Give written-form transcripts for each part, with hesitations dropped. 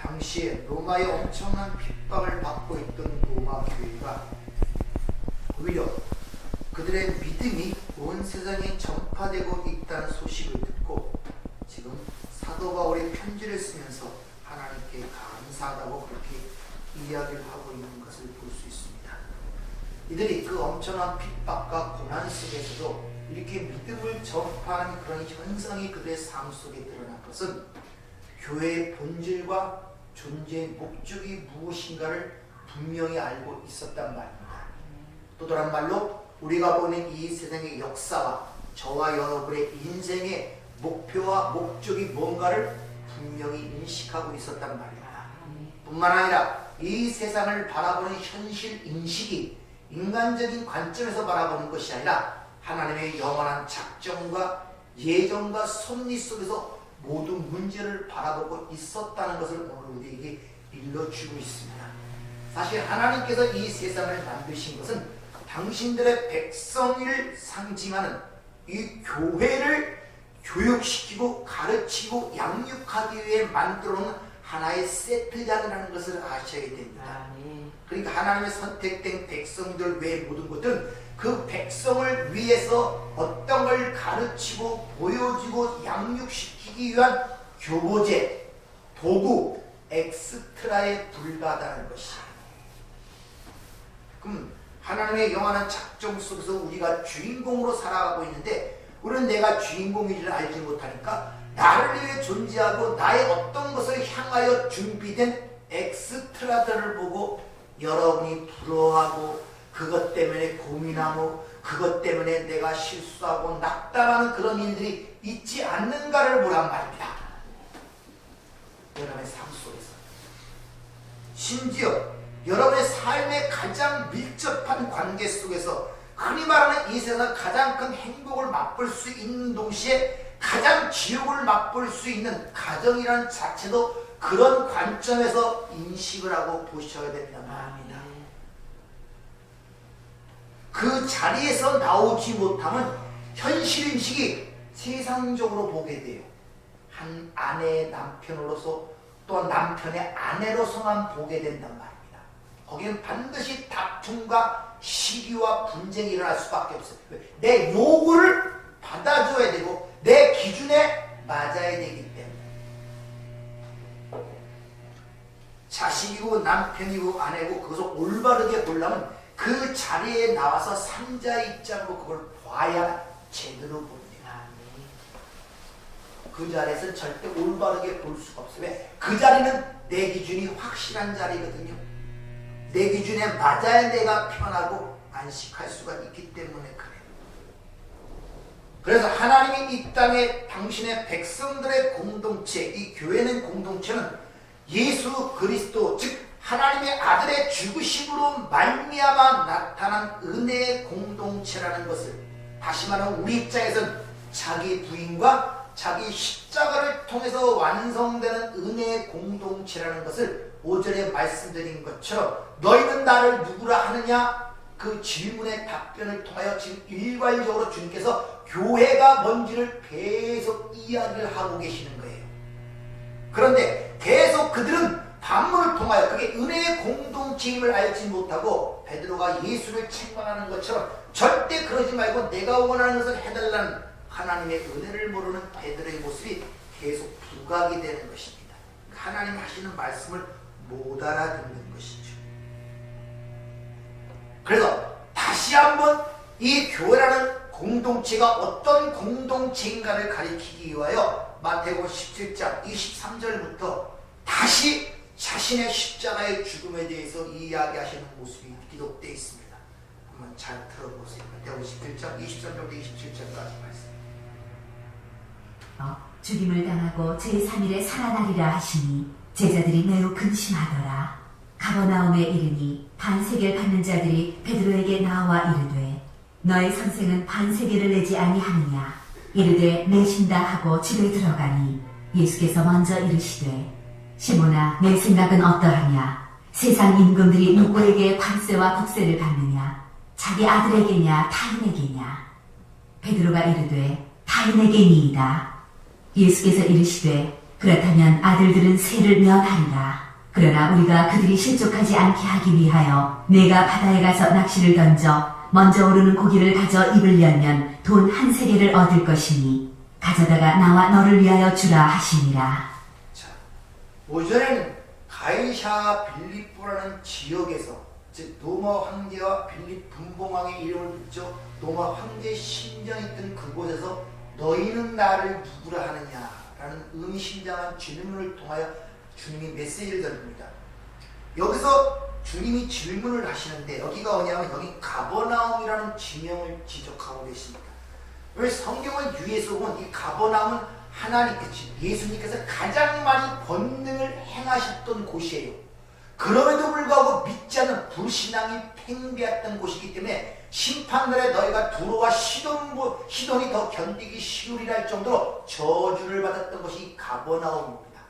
당시에 로마의 엄청난 핍박을 받고 있던 로마 교회가 오히려 그들의 믿음이 온 세상에 전파되고 있다는 소식을 듣고 지금 사도 바울의 편지를 쓰면서 하나님께 감사하다고 그렇게 이야기를 하고 있는 것을 볼 수 있습니다. 이들이 그 엄청난 핍박과 고난 속에서도 이렇게 믿음을 전파하는 그런 현상이 그들의 삶 속에 드러난 것은 교회의 본질과 존재의 목적이 무엇인가를 분명히 알고 있었단 말입니다. 또 다른 말로 우리가 보는 이 세상의 역사와 저와 여러분의 인생의 목표와 목적이 뭔가를 분명히 인식하고 있었단 말입니다. 뿐만 아니라 이 세상을 바라보는 현실 인식이 인간적인 관점에서 바라보는 것이 아니라 하나님의 영원한 작정과 예정과 섭리 속에서 모든 문제를 바라보고 있었다는 것을 오늘 우리에게 일러주고 있습니다. 사실 하나님께서 이 세상을 만드신 것은 당신들의 백성을 상징하는 이 교회를 교육시키고 가르치고 양육하기 위해 만들어놓은 하나의 세트장이라는 것을 아셔야 됩니다. 그러니까 하나님의 선택된 백성들 외의 모든 것들은 그 백성을 위해서 어떤 걸 가르치고 보여주고 양육시키기 위한 교보제, 도구, 엑스트라에 불과하다는 것이에요. 그럼 하나님의 영원한 작정 속에서 우리가 주인공으로 살아가고 있는데 우리는 내가 주인공인지를 알지 못하니까 나를 위해 존재하고 나의 어떤 것을 향하여 준비된 엑스트라들을 보고 여러분이 부러워하고 그것 때문에 고민하고 그것 때문에 내가 실수하고 낙담하는 그런 일들이 있지 않는가를 보란 말입니다. 여러분의 삶 속에서 심지어 여러분의 삶의 가장 밀접한 관계 속에서 흔히 말하는 이 세상 가장 큰 행복을 맛볼 수 있는 동시에 가장 지옥을 맛볼 수 있는 가정이라는 자체도 그런 관점에서 인식을 하고 보셔야 된단 말입니다. 그 자리에서 나오지 못하면 현실 인식이 세상적으로 보게 돼요. 한 아내의 남편으로서 또한 남편의 아내로서만 보게 된단 말입니다. 거기는 반드시 다툼과 시기와 분쟁이 일어날 수밖에 없어요. 내 요구를 받아줘야 되고 내 기준에 맞아야 되기 때문에 자식이고 남편이고 아내고 그것을 올바르게 보려면 그 자리에 나와서 삼자의 입장으로 그걸 봐야 제대로 봅니다. 그 자리에서 절대 올바르게 볼 수가 없어요. 왜? 그 자리는 내 기준이 확실한 자리거든요. 내 기준에 맞아야 내가 편하고 안식할 수가 있기 때문에 그래요. 그래서 하나님이 이 땅에 당신의 백성들의 공동체, 이 교회는 공동체는 예수 그리스도 즉 하나님의 아들의 죽으심으로 말미암아 나타난 은혜의 공동체라는 것을 다시 말하면 우리 입장에서는 자기 부인과 자기 십자가를 통해서 완성되는 은혜의 공동체라는 것을 5절에 말씀드린 것처럼 너희는 나를 누구라 하느냐 그 질문의 답변을 통하여 지금 일괄적으로 주님께서 교회가 뭔지를 계속 이야기를 하고 계시는 거예요. 그런데 계속 그들은 반문을 통하여 그게 은혜의 공동체임을 알지 못하고 베드로가 예수를 책망하는 것처럼 절대 그러지 말고 내가 원하는 것을 해달라는 하나님의 은혜를 모르는 베드로의 모습이 계속 부각이 되는 것입니다. 하나님 하시는 말씀을 못 알아듣는 것이죠. 그래서 다시 한번 이 교회라는 공동체가 어떤 공동체인가를 가리키기 위하여 마태복음 17장 23절부터 다시 자신의 십자가의 죽음에 대해서 이야기하시는 모습이 기록되어 있습니다. 한번 잘 들어보세요. 마태복음 17장 23절부터 27절까지 말씀. 죽임을 당하고 제3일에 살아나리라 하시니 제자들이 매우 근심하더라. 가버나움에 이르니 반세계를 받는 자들이 베드로에게 나와 이르되 너의 선생은 반세계를 내지 아니하느냐 이르되 내신다 하고 집에 들어가니 예수께서 먼저 이르시되 시몬아 내 생각은 어떠하냐 세상 임금들이 누구에게 관세와 국세를 받느냐 자기 아들에게냐 타인에게냐 베드로가 이르되 타인에게니이다. 예수께서 이르시되 그렇다면 아들들은 세를 면하리라. 그러나 우리가 그들이 실족하지 않게 하기 위하여 내가 바다에 가서 낚시를 던져 먼저 오르는 고기를 가져 입을 열면 돈 한 세겔을 얻을 것이니 가져다가 나와 너를 위하여 주라 하시니라. 자, 오전에는 가이사 빌립보라는 지역에서 즉 로마 황제와 빌립 분봉왕의 이름을 붙여 로마 황제 신전이 있던 그곳에서 너희는 나를 누구라 하느냐라는 의미심장한 질문을 통하여 주님이 메시지를 던집니다. 여기서 주님이 질문을 하시는데 여기가 뭐냐면 여기 가버나움이라는 지명을 지적하고 계십니다. 왜 성경을 유의해서 보면 이 가버나움은 하나님께서 예수님께서 가장 많이 권능을 행하셨던 곳이에요. 그럼에도 불구하고 믿지 않는 불신앙이 팽배했던 곳이기 때문에 심판날에 너희가 두로와 시돈이 더 견디기 쉬우리라 할 정도로 저주를 받았던 것이 가버나움입니다.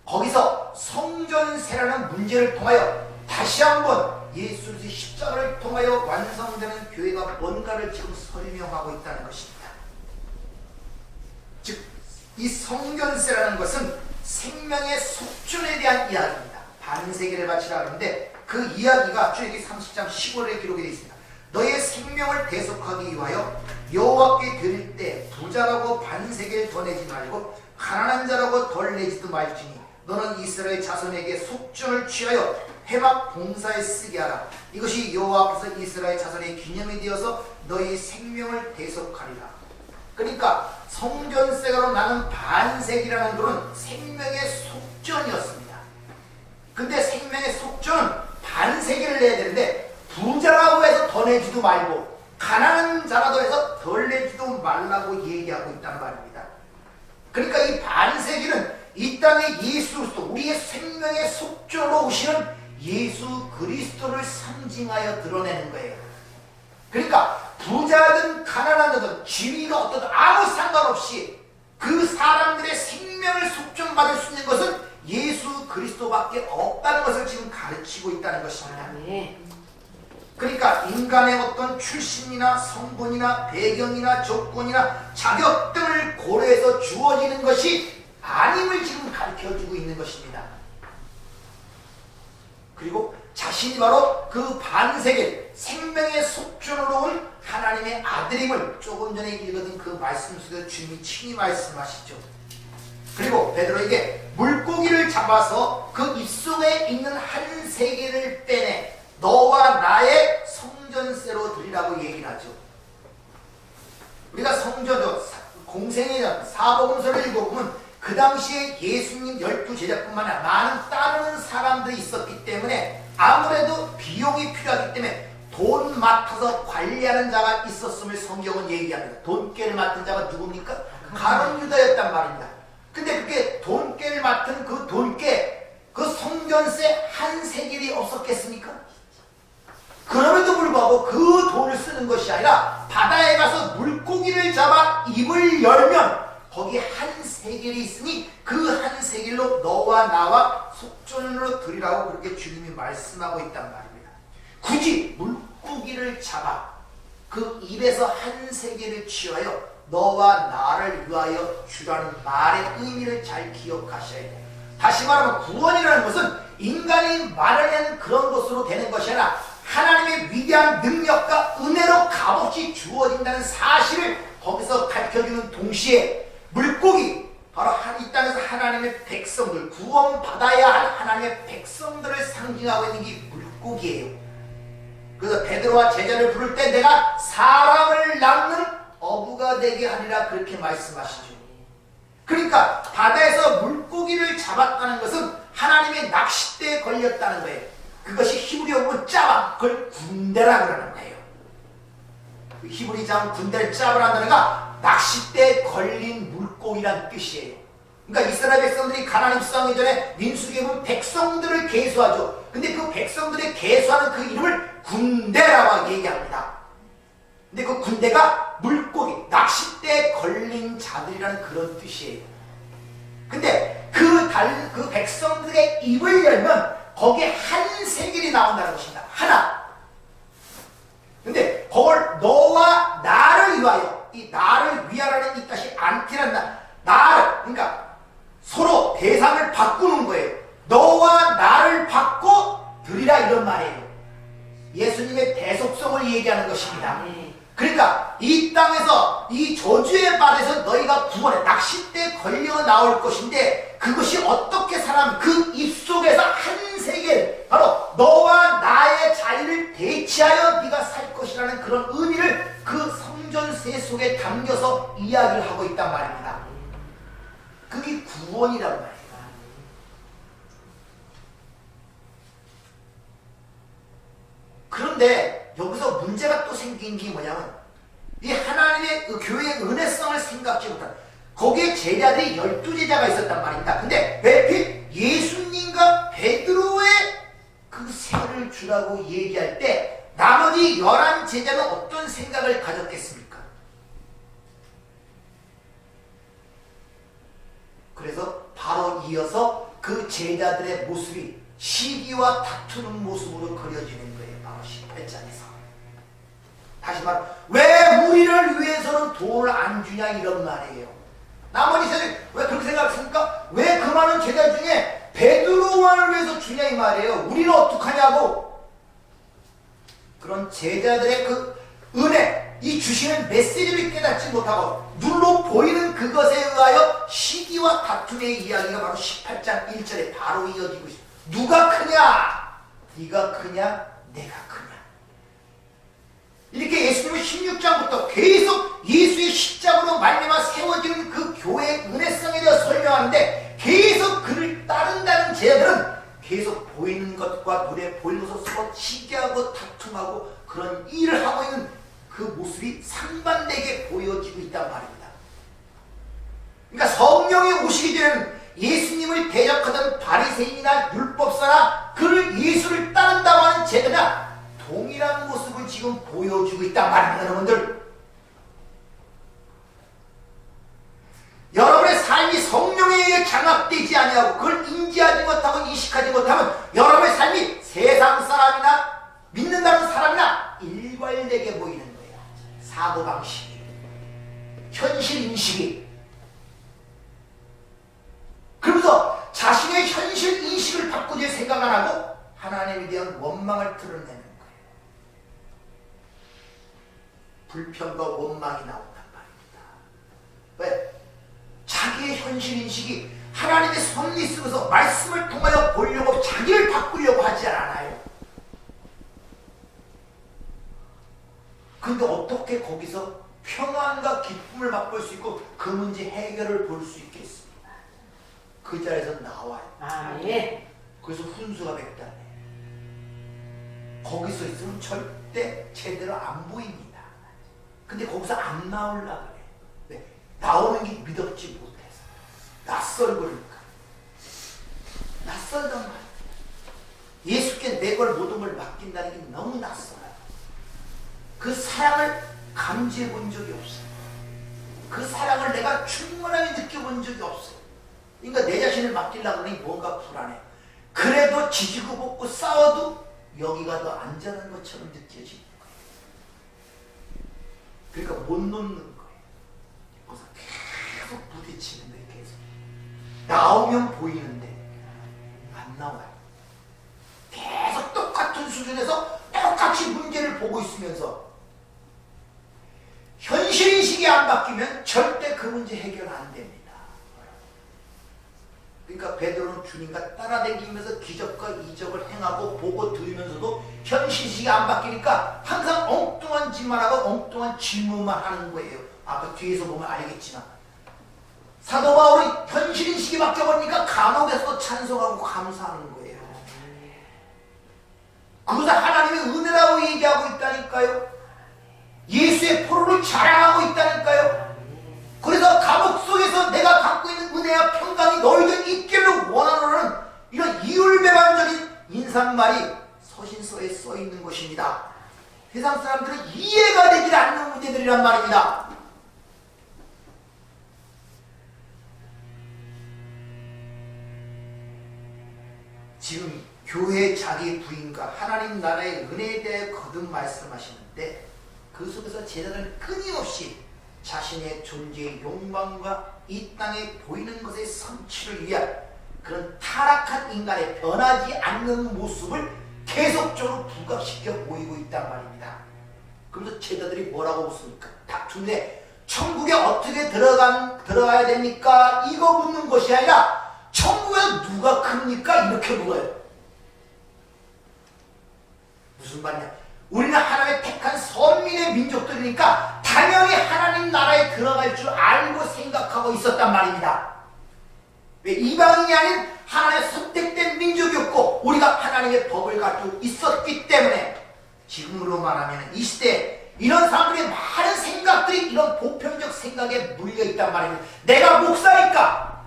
거기서 성전세라는 문제를 통하여 다시 한번 예수 그리스도의 십자가를 통하여 완성되는 교회가 뭔가를 지금 설명하고 있다는 것입니다. 즉, 이 성전세라는 것은 생명의 속전에 대한 이야기입니다. 반세기를 바치라 하는데 그 이야기가 출애굽기 30장 15절에 기록이 되어 있습니다. 너의 생명을 대속하기 위하여 여호와께 드릴 때 부자라고 반세기를 더 내지 말고 가난한 자라고 덜 내지도 말지니 너는 이스라엘 자손에게 속전을 취하여 회막 봉사에 쓰게 하라. 이것이 여호와께서 이스라엘 자손의 기념이 되어서 너희 생명을 대속하리라. 그러니까 성전세가로 나는 반세기라는 것은 생명의 속전이었습니다. 근데 생명의 속전은 반세기를 내야 되는데 부자라고 해서 더 내지도 말고 가난한 자라고 해서 덜 내지도 말라고 얘기하고 있다는 말입니다. 그러니까 이 반세기는 이 땅에 예수 그리스도 우리의 생명의 속전으로 오시는 예수 그리스도를 상징하여 드러내는 거예요. 그러니까 부자든 가난하든 지위가 어떠든 아무 상관없이 그 사람들의 생명을 속전받을 수 있는 것은 예수 그리스도밖에 없다는 것을 지금 가르치고 있다는 것입니다. 그러니까 인간의 어떤 출신이나 성분이나 배경이나 조건이나 자격 등을 고려해서 주어지는 것이 아님을 지금 가르쳐주고 있는 것입니다. 그리고 자신이 바로 그 반세계 생명의 속전으로 온 하나님의 아들임을 조금 전에 읽었던 그 말씀 속에서 주님이 친히 말씀하시죠. 그리고 베드로에게 물고기를 잡아서 그 입속에 있는 한 세계를 빼내 너와 나의 성전세로 드리라고 얘기를 하죠. 우리가 공생애전 사복음서를 읽어보면 그 당시에 예수님 12제자뿐만 아니라 많은 따르는 사람들이 있었기 때문에 아무래도 비용이 필요하기 때문에 돈 맡아서 관리하는 자가 있었음을 성경은 얘기합니다. 돈깨를 맡은 자가 누굽니까? 가룟 유다였단 말입니다. 근데 그게 돈깨를 맡은 그 돈깨, 그 성전세 한 세겔이 없었겠습니까? 그럼에도 불구하고 그 돈을 쓰는 것이 아니라 바다에 가서 물고기를 잡아 입을 열면 거기에 한 세겔이 있으니 그 한 세겔로 너와 나와 속전으로 드리라고 그렇게 주님이 말씀하고 있단 말입니다. 굳이 물고기를 잡아 그 입에서 한 세겔을 취하여 너와 나를 위하여 주라는 말의 의미를 잘 기억하셔야 돼요. 다시 말하면 구원이라는 것은 인간이 마련한 그런 것으로 되는 것이 아니라 하나님의 위대한 능력과 은혜로 값없이 주어진다는 사실을 거기서 가르쳐주는 동시에 물고기, 바로 이 땅에서 하나님의 백성들, 구원받아야 할 하나님의 백성들을 상징하고 있는 게 물고기예요. 그래서 베드로와 제자를 부를 때 내가 사람을 낚는 어부가 되게 하리라 그렇게 말씀하시죠. 그러니까 바다에서 물고기를 잡았다는 것은 하나님의 낚싯대에 걸렸다는 거예요. 그것이 히브리어로 짜바, 그걸 군대라 그러는 거예요. 히브리 자는 군대를 짜바라는 가 낚싯대에 걸린 물고기란 뜻이에요. 그러니까 이스라엘 백성들이 가나안 입성하기 전에 민수기에 보면 백성들을 계수하죠. 근데 그 백성들이 계수하는 그 이름을 군대라고 얘기합니다. 근데 그 군대가 물고기, 낚싯대에 걸린 자들이라는 그런 뜻이에요. 근데 그 백성들의 입을 열면 거기에 한 세겔이 나온다는 것입니다. 하나. 근데 그걸 너와 나를 위하여, 이 나를 위하라는 이 뜻이 안티란다. 나를, 그러니까 서로 대상을 바꾸는 거예요. 너와 나를 바꿔 드리라 이런 말이에요. 예수님의 대속성을 얘기하는 것입니다. 그러니까 이 땅에서 이 저주의 발에서 너희가 구원해 낚싯대에 걸려 나올 것인데 그것이 어떻게 살아면 그 입속에서 한 세계 바로 너와 나의 자리를 대체하여 네가 살 것이라는 그런 의미를 그 성전세 속에 담겨서 이야기를 하고 있단 말입니다. 그게 구원이란 말이에요. 그런데 여기서 문제가 또 생긴 게 뭐냐면 이 하나님의 그 교회의 은혜성을 생각지 못한 거기에 제자들이 12제자가 있었단 말입니다. 근데 왜 하필 예수님과 베드로의 그 세를 주라고 얘기할 때 나머지 11제자는 어떤 생각을 가졌겠습니까? 그래서 바로 이어서 그 제자들의 모습이 시기와 다투는 모습으로 그려지는 거예요. 바로 18장에서. 다시 말해 왜 우리를 위해서는 돈을 안 주냐 이런 말이에요. 나머지 제자들이 왜 그렇게 생각했습니까? 왜 그 많은 제자 중에 베드로만을 위해서 주냐 이 말이에요. 우리는 어떡하냐고. 그런 제자들의 그 은혜, 이 주시는 메시지를 깨닫지 못하고 눈으로 보이는 그것에 의하여 시기와 다툼의 이야기가 바로 18장 1절에 바로 이어지고 있습니다. 누가 크냐? 네가 크냐? 내가 크냐? 이렇게 예수님은 16장부터 계속 예수의 십자가로 말미암아 세워지는 그 교회의 은혜성에 대해 설명하는데 계속 그를 따른다는 제자들은 계속 보이는 것과 눈에 보이는 것을 서로 시기하고 다툼하고 그런 일을 하고 있는 그 모습이 상반되게 보여지고 있단 말입니다. 그러니까 성령이 오시기 전에는 예수님을 대적하던 바리새인이나 율법사나 그를 예수를 따른다고 하는 제자가 동일한 모습을 지금 보여주고 있단 말입니다. 여러분들, 여러분의 삶이 성령에 의해 장악되지 아니하고 그걸 인지하지 못하고 인식하지 못하면 여러분의 삶이 세상 사람이나 믿는다는 사람이나 일괄되게 보이는 거예요. 사고방식이, 현실인식이. 그러면서 자신의 현실인식을 바꾸지 생각 안 하고 하나님에 대한 원망을 드러내는 거예요. 불평과 원망이 나온단 말입니다. 왜? 자기의 현실인식이 하나님의 섭리 속에서 말씀을 통하여 보려고 자기를 바꾸려고 하지 않아요. 근데 어떻게 거기서 평안과 기쁨을 맛볼 수 있고 그 문제 해결을 볼 수 있겠습니까? 그 자리에서 나와요. 예. 그래서 훈수가 백단해. 거기서 있으면 절대 제대로 안 보입니다. 근데 거기서 안 나오려고 그래. 왜? 나오는 게 믿었지 못해서. 낯설거니까. 낯설단 말이야. 예수께 내 걸 모든 걸 맡긴다는 게 너무 낯설어요. 그 사랑을 감지해 본 적이 없어요. 그 사랑을 내가 충분하게 느껴본 적이 없어요. 그러니까 내 자신을 맡기려고 하니 뭔가 불안해. 그래도 지지고 볶고 싸워도 여기가 더 안전한 것처럼 느껴지는 거예요. 그러니까 못 놓는 거예요. 그래서 계속 부딪히는 거예요. 계속. 나오면 보이는데 안 나와요. 계속 똑같은 수준에서 똑같이 문제를 보고 있으면서 현실인식이 안 바뀌면 절대 그 문제 해결 안 됩니다. 그러니까 베드로는 주님과 따라다니면서 기적과 이적을 행하고 보고 들으면서도 현실인식이 안 바뀌니까 항상 엉뚱한 짓만 하고 엉뚱한 질문만 하는 거예요. 아까 뒤에서 보면 알겠지만 사도 바울이 현실인식이 바뀌어버리니까 감옥에서도 찬송하고 감사하는 거예요. 그것을 하나님의 은혜라고 얘기하고 있다니까요. 예수의 포로를 자랑하고 있다니까요. 그래서 감옥 속에서 내가 갖고 있는 은혜와 평강이 너희들 있기를 원하노라는 이런 이율배반적인 인사말이 서신서에 써 있는 것입니다. 세상 사람들은 이해가 되지 않는 문제들이란 말입니다. 지금 교회의 자기 부인과 하나님 나라의 은혜에 대해 거듭 말씀하시는데 그 속에서 제자들은 끊임없이 자신의 존재의 욕망과 이 땅에 보이는 것의 성취를 위한 그런 타락한 인간의 변하지 않는 모습을 계속적으로 부각시켜 보이고 있단 말입니다. 그래서 제자들이 뭐라고 묻습니까? 다투는데 천국에 어떻게 들어가야 됩니까? 이거 묻는 것이 아니라 천국에 누가 큽니까? 이렇게 물어요. 무슨 말이냐? 우리는 하나님의 택한 선민의 민족들이니까 당연히 하나님 나라에 들어갈 줄 알고 생각하고 있었단 말입니다. 왜? 이방인이 아닌 하나님의 선택된 민족이었고 우리가 하나님의 법을 가지고 있었기 때문에 지금으로 말하면 이 시대에 이런 사람들의 많은 생각들이 이런 보편적 생각에 물려있단 말입니다. 내가 목사니까,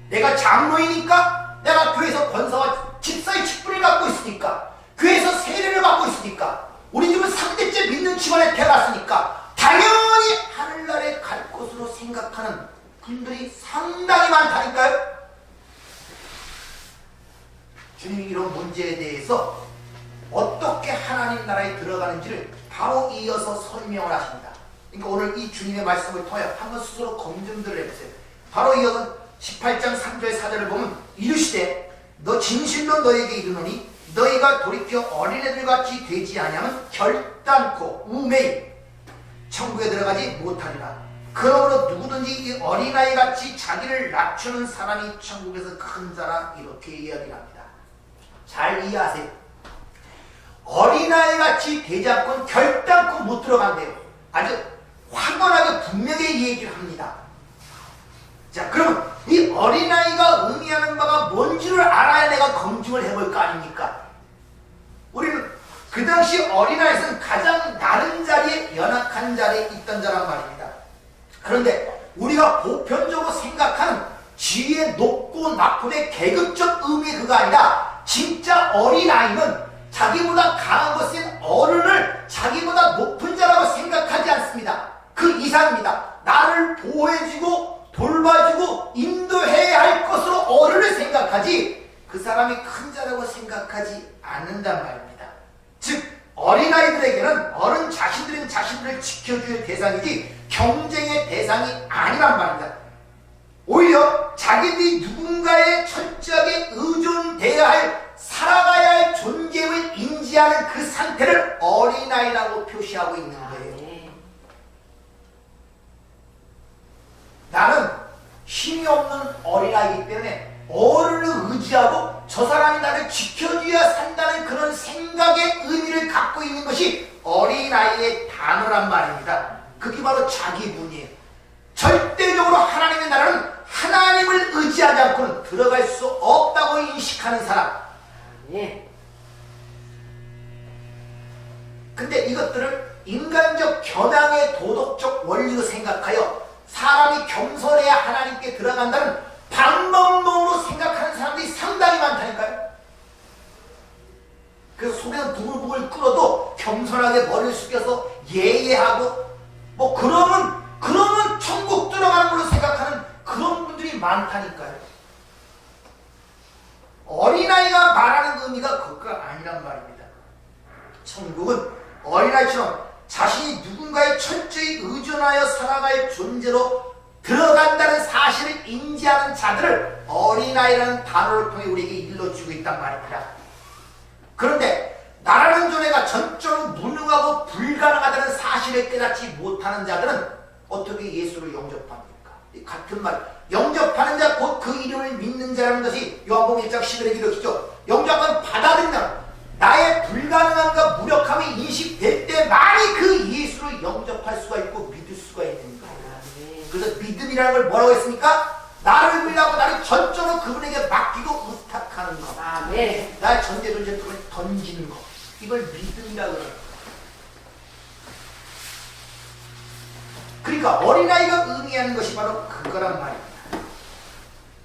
내가 장로이니까, 내가 교회에서 권사와 집사의 직분을 갖고 있으니까, 교회에서 세례를 받고 있으니까, 우리 집은 3대째 믿는 집안에 태어났으니까 당연히 하늘나라에 갈 것으로 생각하는 분들이 상당히 많다니까요. 주님이 이런 문제에 대해서 어떻게 하나님 나라에 들어가는지를 바로 이어서 설명을 하십니다. 그러니까 오늘 이 주님의 말씀을 통하여 한번 스스로 검증들을 해보세요. 바로 이어서 18장 3절 4절을 보면 이르시되 너 진실로 너에게 이르노니 너희가 돌이켜 어린애들같이 되지 아니하면 결단코 우매히 천국에 들어가지 못하리라. 그러므로 누구든지 이 어린아이같이 자기를 낮추는 사람이 천국에서 큰 자라 이렇게 이야기합니다. 잘 이해하세요. 어린아이같이 되지 않고는 결단코 못 들어간대요. 아주 확연하게 분명히 얘기를 합니다. 자, 그럼 이 어린아이가 의미하는 바가 뭔지를 알아야 내가 검증을 해볼 거 아닙니까? 우리는 그 당시 어린아이에서는 가장 낮은 자리에, 연약한 자리에 있던 자란 말입니다. 그런데 우리가 보편적으로 생각하는 지위의 높고 나쁨의 계급적 의미의 그가 아니라 진짜 어린아이는 자기보다 강한 것은 어른을 자기보다 높은 자라고 생각하지 않습니다. 그 이상입니다. 나를 보호해주고 돌봐주고 인도해야 할 것으로 어른을 생각하지 그 사람이 큰 자라고 생각하지 않는단 말입니다. 즉 어린아이들에게는 어른 자신들은 자신들을 지켜줄 대상이지 경쟁의 대상이 아니란 말입니다. 오히려 자기들이 누군가에 철저하게 의존돼야 할 살아가야 할 존재를 인지하는 그 상태를 어린아이라고 표시하고 있는 거예요. 나는 힘이 없는 어린아이이기 때문에 어른을 의지하고 저 사람이 나를 지켜줘야 산다는 그런 생각의 의미를 갖고 있는 것이 어린아이의 단어란 말입니다. 그게 바로 자기분이에요. 절대적으로 하나님의 나라는 하나님을 의지하지 않고는 들어갈 수 없다고 인식하는 사람. 근데 이것들을 인간적 겨냥의 도덕적 원리로 생각하여 사람이 겸손해야 하나님께 들어간다는 방법론으로 생각하는 사람들이 상당히 많다니까요. 그래서 속에서 부글부글 끓어도 겸손하게 머리를 숙여서 예예하고 뭐 그러면 천국 들어가는 걸로 생각하는 그런 분들이 많다니까요. 어린아이가 말하는 의미가 그거가 아니란 말입니다. 천국은 어린아이처럼 자신이 누군가에 철저히 의존하여 살아갈 존재로 들어간다는 사실을 인지하는 자들을 어린아이라는 단어를 통해 우리에게 일러주고 있단 말입니다. 그런데 나라는 존재가 전적으로 무능하고 불가능하다는 사실을 깨닫지 못하는 자들은 어떻게 예수를 영접합니까? 같은 말, 영접하는 자 곧 그 이름을 믿는 자라는 것이 요한복음 1장 11절에 기록했죠. 영접은 받아들인다. 나의 불가능함과 무력함이 인식될 때만이 그 예수를 영접할 수가 있고 믿을 수가 있는 거예요. 그래서 믿음이라는 걸 뭐라고 했습니까? 나를 믿으라고 나를 전적으로 그분에게 맡기고 의탁하는 것. 나의 전제 존재 그분에 던지는 것. 이걸 믿음이라고 해요. 그러니까 어린아이가 의미하는 것이 바로 그거란 말입니다.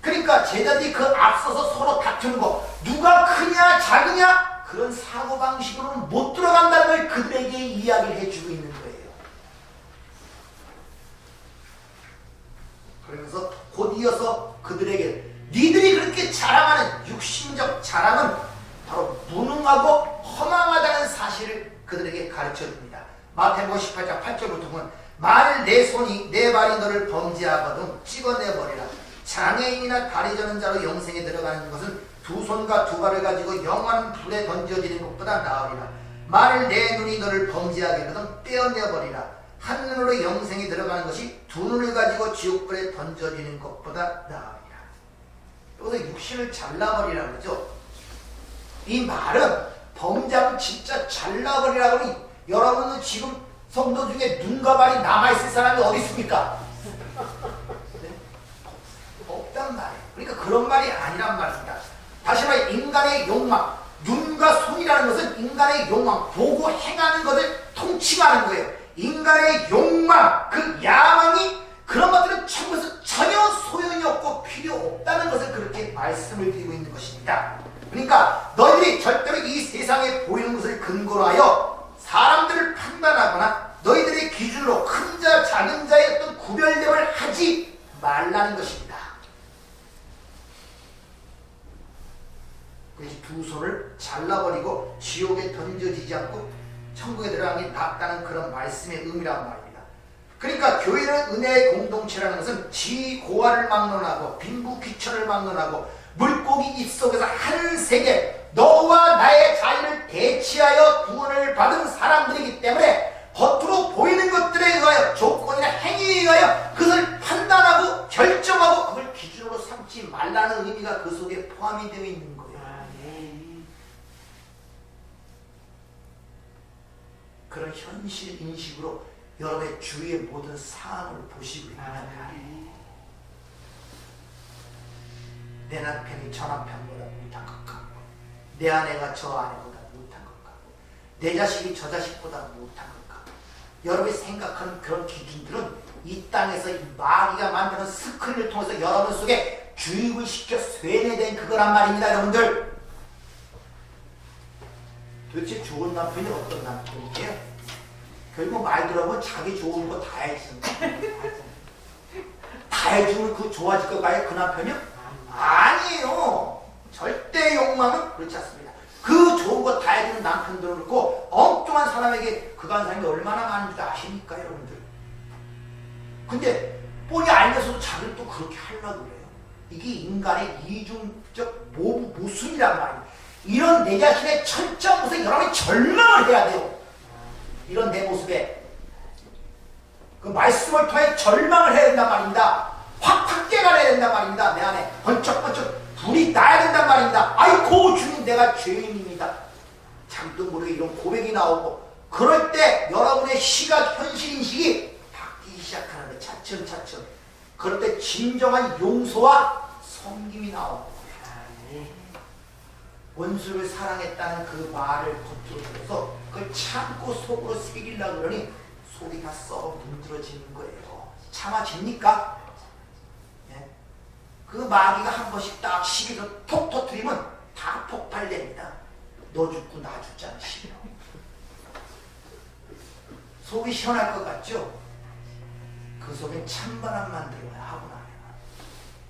그러니까 제자들이 그 앞서서 서로 다투는 거, 누가 크냐 작으냐 그런 사고방식으로는 못 들어간다는 걸 그들에게 이야기를 해주고 있는 거예요. 그러면서 곧 이어서 그들에게 니들이 그렇게 자랑하는 육신적 자랑은 바로 무능하고 허망하다는 사실을 그들에게 가르쳐줍니다. 마태복음 18장 8절부터 보면 만일 내 손이 내 발이 너를 범죄하거든 찍어내버리라. 장애인이나 다리 저는 자로 영생에 들어가는 것은 두 손과 두 발을 가지고 영원한 불에 던져지는 것보다 나으리라. 만일 내 눈이 너를 범죄하거든 떼어내버리라. 한 눈으로 영생에 들어가는 것이 두 눈을 가지고 지옥불에 던져지는 것보다 나으리라. 여기서 육신을 잘라버리라 그러죠. 이 말은 범죄하면 진짜 잘라버리라고 하니 여러분은 지금 성도 중에 눈과 발이 남아있을 사람이 어디 있습니까? 네? 없단 말이에요. 그러니까 그런 말이 아니란 말입니다. 다시 말해 인간의 욕망, 눈과 손이라는 것은 인간의 욕망, 보고 행하는 것을 통칭하는 거예요. 인간의 욕망, 그 야망이 그런 것들은 천국에서 전혀 소용이 없고 필요 없다는 것을 그렇게 말씀을 드리고 있는 것입니다. 그러니까 너희들이 절대로 이 세상에 보이는 것을 근거로 하여 사람들을 판단하거나 너희들의 기준으로 큰 자, 작은 자의 어떤 구별됨을 하지 말라는 것입니다. 그래서 두 손을 잘라버리고 지옥에 던져지지 않고 천국에 들어가는 게 낫다는 그런 말씀의 의미란 말입니다. 그러니까 교회는 은혜의 공동체라는 것은 지고화를 막론하고 빈부귀천을 막론하고 물고기 입속에서 한 세계 너와 나의 자유를 대치하여 구원을 받은 사람들이기 때문에 겉으로 보이는 것들에 의하여 조건이나 행위에 의하여 그것을 판단하고 결정하고 그걸 기준으로 삼지 말라는 의미가 그 속에 포함이 되어 있는 거예요. 그런 현실 인식으로 여러분의 주위의 모든 상황을 보시고 있는 거예요. 내 남편이 저 남편보다 못한 것 같고 내 아내가 저 아내보다 못한 것 같고 내 자식이 저 자식보다 못한 것 같고 여러분이 생각하는 그런 기준들은 이 땅에서 이 마귀가 만드는 스크린을 통해서 여러분 속에 주입을 시켜 쇠뇌된 그거란 말입니다. 여러분들 도대체 좋은 남편이 어떤 남편이에요? 결국 말 들어보면 자기 좋은 거 다 해주는 다 해주면 그 좋아질 것까요? 그 남편이요? 아니에요. 절대 욕망은 그렇지 않습니다. 그 좋은 거 다 해주는 남편들은 그렇고 엉뚱한 사람에게 그 간사람이 얼마나 많은지 아십니까 여러분들? 근데 뻔히 알면서도 자기를 또 그렇게 하려고 그래요. 이게 인간의 이중적 모순이란 말이에요. 이런 내 자신의 철저한 모습에 여러분이 절망을 해야 돼요. 이런 내 모습에 그 말씀을 통해 절망을 해야 된단 말입니다. 확 깨달아야 된단 말입니다. 내 안에 번쩍번쩍 불이 나야 된단 말입니다. 아이고 주님 내가 죄인입니다. 잠도 모르게 이런 고백이 나오고 그럴 때 여러분의 시각 현실인식이 바뀌기 시작하는 거예요. 차츰차츰. 그럴 때 진정한 용서와 섬김이 나오고 원수를 사랑했다는 그 말을 겉으로 들어서 그걸 참고 속으로 새기려고 그러니 속이 다 썩어 문드러지는 거예요. 참아집니까? 예? 그 마귀가 한 번씩 딱 시비로 톡 터뜨리면 다 폭발됩니다. 너 죽고 나 죽자는 시비로. 속이 시원할 것 같죠? 그 속엔 찬바람만 들어야 하고 나면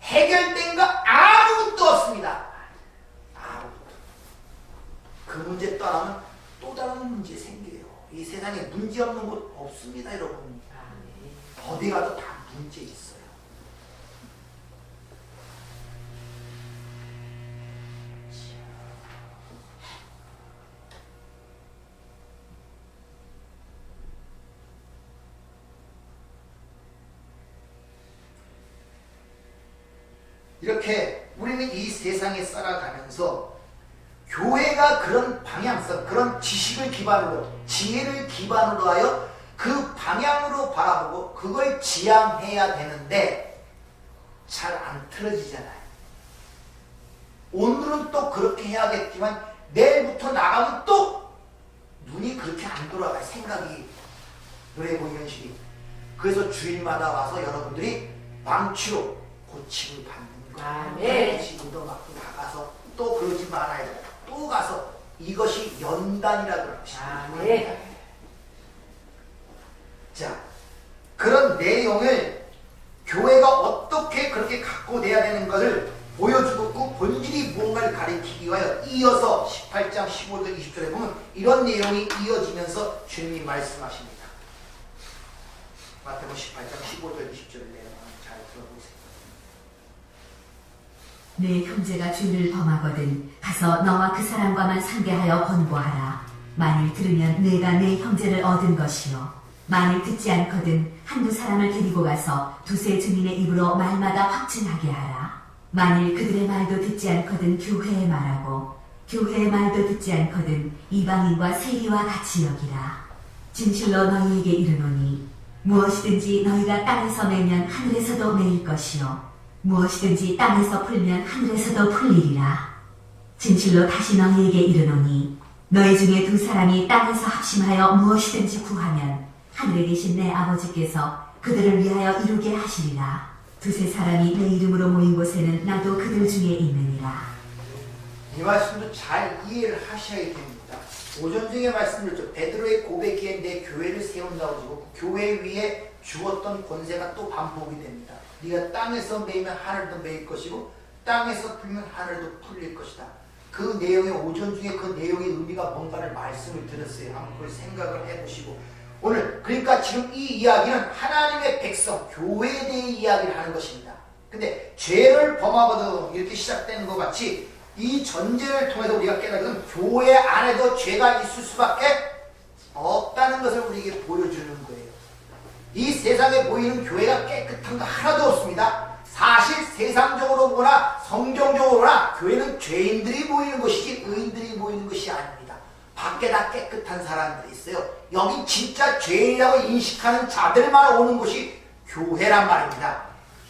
해결된 거 아무것도 없습니다. 그 문제 떠나면 또 다른 문제 생겨요. 이 세상에 문제 없는 곳 없습니다, 여러분. 어디 가도 다 문제 있어요. 이렇게 우리는 이 세상에 살아가면서 교회가 그런 방향성, 그런 지식을 기반으로, 지혜를 기반으로 하여 그 방향으로 바라보고 그걸 지향해야 되는데 잘 안 틀어지잖아요. 오늘은 또 그렇게 해야겠지만 내일부터 나가면 또 눈이 그렇게 안 돌아가요. 생각이 노래보 현실이. 그래서 주일마다 와서 여러분들이 망치로 고침을 받는 거예요. 네. 지금도 막 나가서 또 그러지 말아야 돼. 또 가서 이것이 연단이라고 그럽니다. 네. 자, 그런 내용을 교회가 어떻게 그렇게 갖고 내야 되는 것을 보여주고 그 본질이 무언가를 가리키기 위하여 이어서 18장 15절 20절에 보면 이런 내용이 이어지면서 주님이 말씀하십니다. 마태복음 18장 15절 20절을 내용을 잘 들어보세요. 내 형제가 죄를 범하거든 가서 너와 그 사람과만 상대하여 권고하라. 만일 들으면 내가 내 형제를 얻은 것이요 만일 듣지 않거든 한두 사람을 데리고 가서 두세 증인의 입으로 말마다 확증하게 하라. 만일 그들의 말도 듣지 않거든 교회에 말하고 교회의 말도 듣지 않거든 이방인과 세리와 같이 여기라. 진실로 너희에게 이르노니 무엇이든지 너희가 땅에서 매면 하늘에서도 매일 것이요 무엇이든지 땅에서 풀면 하늘에서도 풀리리라. 진실로 다시 너희에게 이르노니 너희 중에 두 사람이 땅에서 합심하여 무엇이든지 구하면 하늘에 계신 내 아버지께서 그들을 위하여 이루게 하시리라. 두세 사람이 내 이름으로 모인 곳에는 나도 그들 중에 있느니라. 이 말씀도 잘 이해를 하셔야 됩니다. 오전 중에 말씀드렸죠. 베드로의 고백기에 내 교회를 세운다고 하고 교회 위에 주었던 권세가 또 반복이 됩니다. 네가 땅에서 매이면 하늘도 매일 것이고 땅에서 풀면 하늘도 풀릴 것이다. 그 내용의 오전 중에 그 내용의 의미가 뭔가를 말씀을 드렸어요. 한번 그걸 생각을 해보시고 오늘 그러니까 지금 이 이야기는 하나님의 백성 교회에 대해 이야기를 하는 것입니다. 근데 죄를 범하거든 이렇게 시작되는 것 같이 이 전제를 통해서 우리가 깨닫는 교회 안에도 죄가 있을 수밖에 없다는 것을 우리에게 보여주는 거예요. 이 세상에 보이는 교회가 깨끗한 거 하나도 없습니다. 사실 세상적으로 보거나 성경적으로 보거나 교회는 죄인들이 모이는 것이지 의인들이 모이는 것이 아닙니다. 밖에 다 깨끗한 사람들이 있어요. 여기 진짜 죄인이라고 인식하는 자들만 오는 곳이 교회란 말입니다.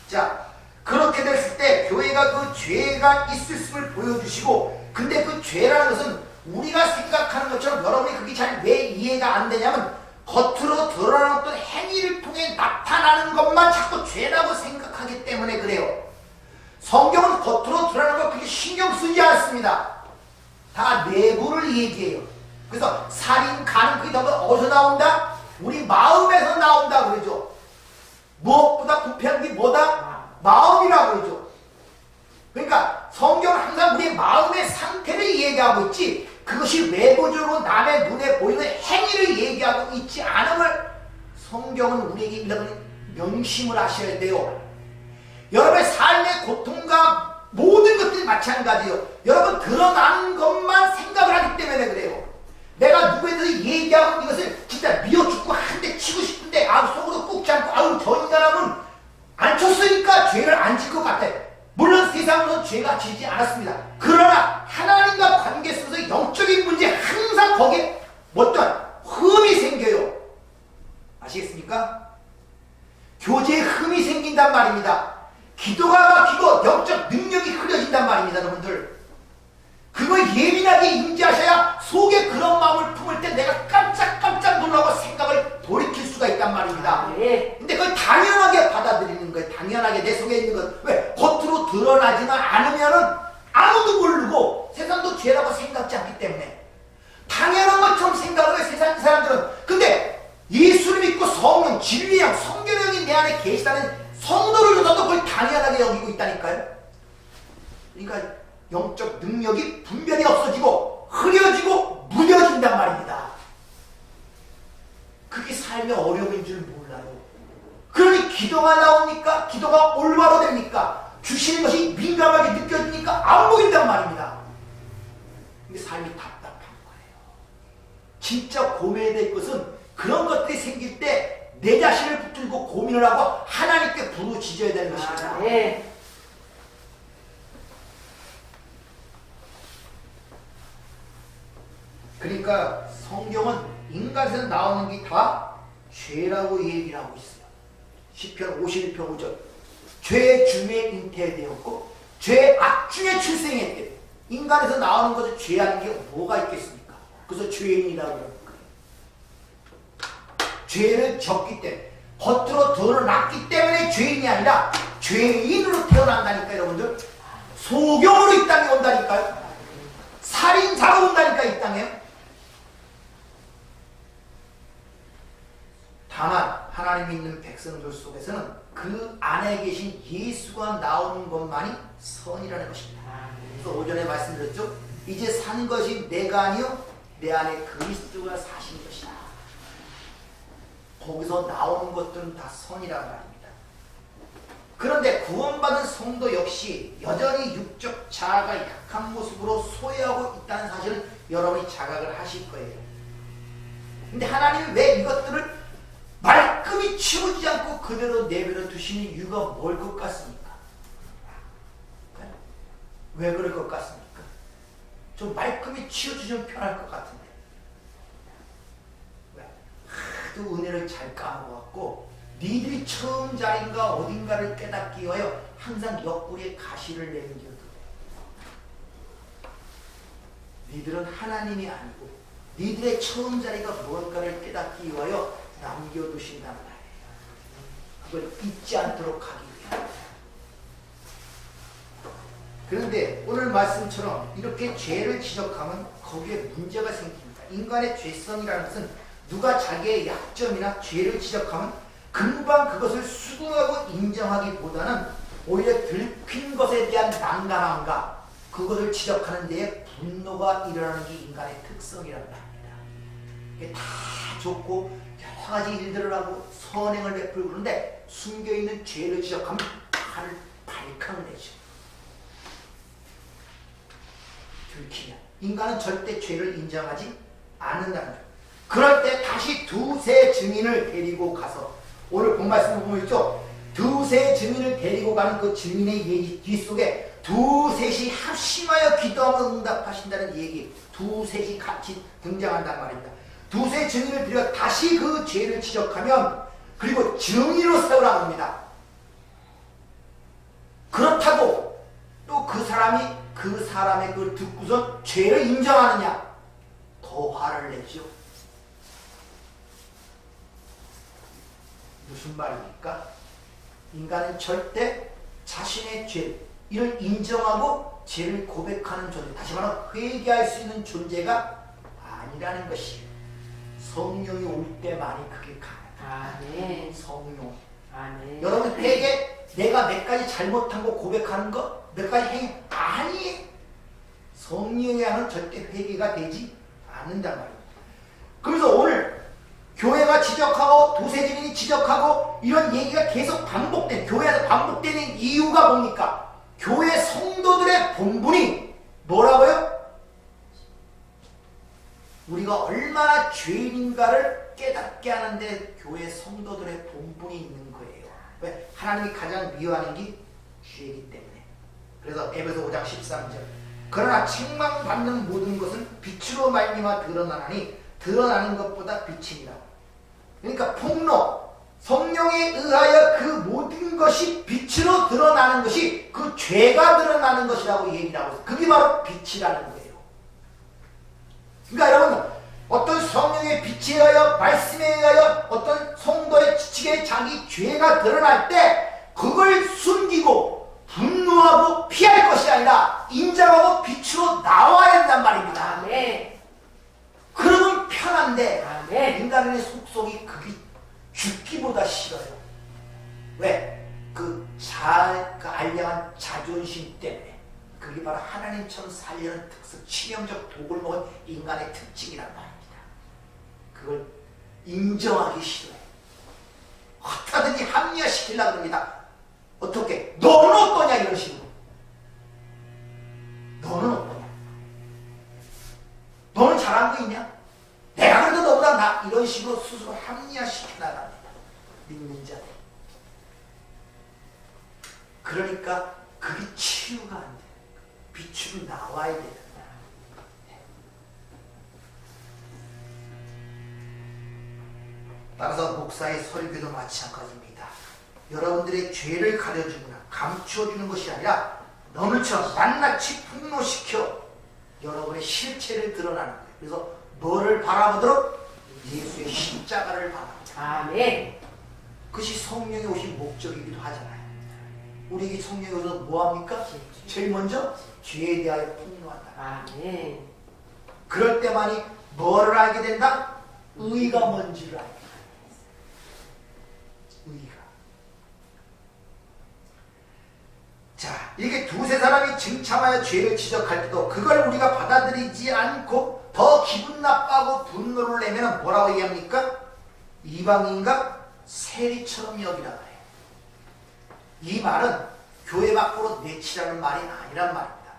자, 그렇게 됐을 때 교회가 그 죄가 있을 을 보여주시고 근데 그 죄라는 것은 우리가 생각하는 것처럼 여러분이 그게 잘 왜 이해가 안 되냐면 겉으로 드러나는 어떤 행위를 통해 나타나는 것만 자꾸 죄라고 생각하기 때문에 그래요. 성경은 겉으로 드러나는 거 그렇게 신경 쓰지 않습니다. 다 내부를 얘기해요. 그래서 살인, 가는 그게 다 어디서 나온다? 우리 마음에서 나온다 그러죠. 무엇보다 부패한 게 뭐다? 마음이라고 그러죠. 그러니까 성경은 항상 우리의 마음의 상태를 얘기하고 있지 그것이 외부적으로 남의 눈에 보이는 행위를 얘기하고 있지 않음을 성경은 우리에게 명심을 하셔야 돼요. 여러분의 삶의 고통과 모든 것들이 마찬가지예요. 여러분 드러나는 것만 생각을 하기 때문에 그래요. 내가 누구에 대해서 얘기하고 이것을 진짜 미워 죽고 한 대 치고 싶은데 속으로 꾹지 않고 저 인간은 안 쳤으니까 죄를 안 질 것 같아. 물론 세상으로는 죄가 지지 않았습니다. 그러나 하나님과 관계 속에서 영적인 문제 항상 거기에 어떤 흠이 생겨요. 아시겠습니까? 교제에 흠이 생긴단 말입니다. 기도가 막히고 영적 능력이 흐려진단 말입니다. 여러분들 그거 예민하게 인지하셔야 속에 그런 마음을 품을 때 내가 깜짝깜짝 놀라고 생각을 돌이킬 수가 있단 말입니다. 근데 그걸 당연하게 받아들이는 거예요. 당연하게 내 속에 있는 것. 왜? 겉으로 드러나지만 않으면은 아무도 모르고 세상도 죄라고 생각지 않기 때문에 당연한 것처럼 생각을 해요. 세상 사람들은. 근데 예수를 믿고 성령, 진리형, 성경형이 내 안에 계시다는 성도를조차도 그걸 당연하게 여기고 있다니까요. 그러니까 영적 능력이 분별이 없어지고 흐려지고 무뎌진단 말입니다. 그게 삶의 어려움인 줄 몰라요. 그러니 기도가 나옵니까? 기도가 올바로 됩니까? 주시는 것이 민감하게 느껴지니까 안 보인단 말입니다. 근데 삶이 답답한 거예요. 진짜 고민해야 될 것은 그런 것들이 생길 때 내 자신을 붙들고 고민을 하고 하나님께 부르짖어야 되는 것입니다. 그러니까 성경은 인간에서 나오는 게 다 죄라고 얘기를 하고 있어요. 시편 51편 5절 죄의 중에 잉태되었고 죄의 악중에 출생했대. 인간에서 나오는 것을 죄하는 게 뭐가 있겠습니까? 그래서 죄인이라고 그러는 거예요. 죄를 졌기 때문에 겉으로 드러났기 때문에 죄인이 아니라 죄인으로 태어난다니까요. 여러분들 소경으로 이 땅에 온다니까요. 살인자로 온다니까 이 땅에. 다만 하나님이 있는 백성들 속에서는 그 안에 계신 예수가 나오는 것만이 선이라는 것입니다. 그래서 오전에 말씀드렸죠. 이제 산 것이 내가 아니요 내 안에 그리스도가 사신 것이다. 거기서 나오는 것들은 다 선이란 말입니다. 그런데 구원받은 성도 역시 여전히 육적 자아가 약한 모습으로 소외하고 있다는 사실을 여러분이 자각을 하실 거예요. 근데 하나님이 왜 이것들을 말끔히 치우지 않고 그대로 내버려 두시는 이유가 뭘 것 같습니까? 왜 그럴 것 같습니까? 좀 말끔히 치워주시면 편할 것 같은데 왜? 하도 은혜를 잘 까먹었고 니들이 처음 자리인가 어딘가를 깨닫기 위하여 항상 옆구리에 가시를 내밀어도 니들은 하나님이 아니고 니들의 처음 자리가 무엇가를 깨닫기 위하여 남겨두신단 말이에요. 그걸 잊지 않도록 하기 위하여. 그런데 오늘 말씀처럼 이렇게 죄를 지적하면 거기에 문제가 생깁니다. 인간의 죄성이라는 것은 누가 자기의 약점이나 죄를 지적하면 금방 그것을 수긍하고 인정하기보다는 오히려 들킨 것에 대한 난감함과 그것을 지적하는 데에 분노가 일어나는 게 인간의 특성이란 말입니다. 이게 다 좋고 여러 가지 일들을 하고 선행을 베풀고 그런데 숨겨있는 죄를 지적하면 칼을 발칵 내죠. 들키면 인간은 절대 죄를 인정하지 않는다는 거예요. 그럴 때 다시 두세 증인을 데리고 가서 오늘 본 말씀을 보면 있죠. 두세 증인을 데리고 가는 그 증인의 뒷속에 두셋이 합심하여 기도하면 응답하신다는 얘기, 두셋이 같이 등장한단 말입니다. 두세 증인을 들여 다시 그 죄를 지적하면 그리고 증인으로 세우라고 합니다. 그렇다고 또 그 사람이 그 사람의 그걸 듣고서 죄를 인정하느냐? 더 화를 내죠. 무슨 말입니까? 인간은 절대 자신의 죄, 이를 인정하고 죄를 고백하는 존재, 다시 말하면 회개할 수 있는 존재가 아니라는 것이에요. 성령이 올 때만이 그게 가능하다. 아멘. 성령. 아멘. 여러분 회개, 내가 몇 가지 잘못한 거 고백하는 거, 몇 가지 행위 아니. 성령이 하는 절대 회개가 되지 않는단 말이에요. 그래서 오늘 교회가 지적하고 두세 증인이 지적하고 이런 얘기가 계속 반복된, 교회에서 반복되는 이유가 뭡니까? 교회 성도들의 본분이 뭐라고요? 우리가 얼마나 죄인인가를 깨닫게 하는데 교회 성도들의 본분이 있는 거예요. 왜? 하나님이 가장 미워하는 게 죄이기 때문에. 그래서 에베소 5장 13절 그러나 책망받는 모든 것은 빛으로 말미암아 드러나나니 드러나는 것보다 빛이니라. 그러니까 폭로, 성령에 의하여 그 모든 것이 빛으로 드러나는 것이 그 죄가 드러나는 것이라고 얘기를 하고 있어요. 그게 바로 빛이라는 거예요. 그러니까 여러분 어떤 성령의 빛에 의하여 말씀에 의하여 어떤 성도의 지식에 자기 죄가 드러날 때 그걸 숨기고 분노하고 피할 것이 아니라 인정하고 빛으로 나와야 된단 말입니다. 아멘. 그러면 편한데 아멘. 인간의 속속이 그게 죽기보다 싫어요. 왜? 그 알량한 자존심 때문에. 그게 바로 하나님처럼 살려는 특성, 치명적 독을 먹은 인간의 특징이란 말입니다. 그걸 인정하기 싫어요. 어떻게든지 합리화시키려고 합니다. 어떻게? 너는 어떠냐 이런 식으로. 너는 어떠냐? 너는 잘한 거 있냐? 내가 그래도 너보다 나 이런 식으로 스스로 합리화시켜 나갑니다. 믿는 자들. 그러니까 그게 치유가 안 돼. 빛으로 나와야 된다. 따라서 목사의 설교도 마찬가지입니다. 여러분들의 죄를 가려주거나 감추어주는 것이 아니라 너물처럼 낱낱이 폭로시켜 여러분의 실체를 드러나는 거예요. 그래서 뭐를 바라보도록? 예수의 십자가를 바랍니다. 아멘. 그것이 성령이 오신 목적이기도 하잖아요. 우리에게 성령이 오셔서 뭐합니까? 제일 먼저 죄에 대하여 폭로한다. 아멘. 그럴 때만이 뭐를 알게 된다? 의가 뭔지를 알게 된다. 의가. 자, 이렇게 두세 사람이 증참하여 죄를 지적할 때도 그걸 우리가 받아들이지 않고 더 기분 나빠하고 분노를 내면 뭐라고 얘기합니까? 이방인과 세리처럼 여기라 그래요. 이 말은 교회 밖으로 내치라는 말이 아니란 말입니다.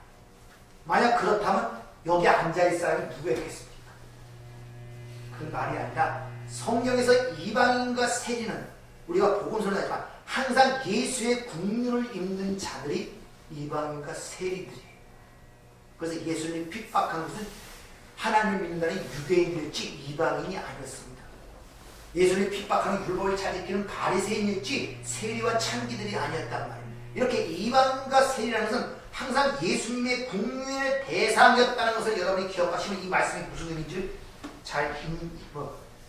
만약 그렇다면 여기 앉아있을 사람이 누구였겠습니까? 그 말이 아니라 성경에서 이방인과 세리는 우리가 복음서를 하지만 항상 예수의 국률을 입는 자들이 이방인과 세리들이에요. 그래서 예수님이 핍박한 것은 하나님을 믿는다는 유대인이었지 이방인이 아니었습니다. 예수님이 핍박하는 율법을 잘 지키는 바리새인이었지 세리와 창기들이 아니었단 말이에요. 이렇게 이방인과 세리라는 것은 항상 예수님의 국민의 대상이었다는 것을 여러분이 기억하시면 이 말씀이 무슨 의미인지를 잘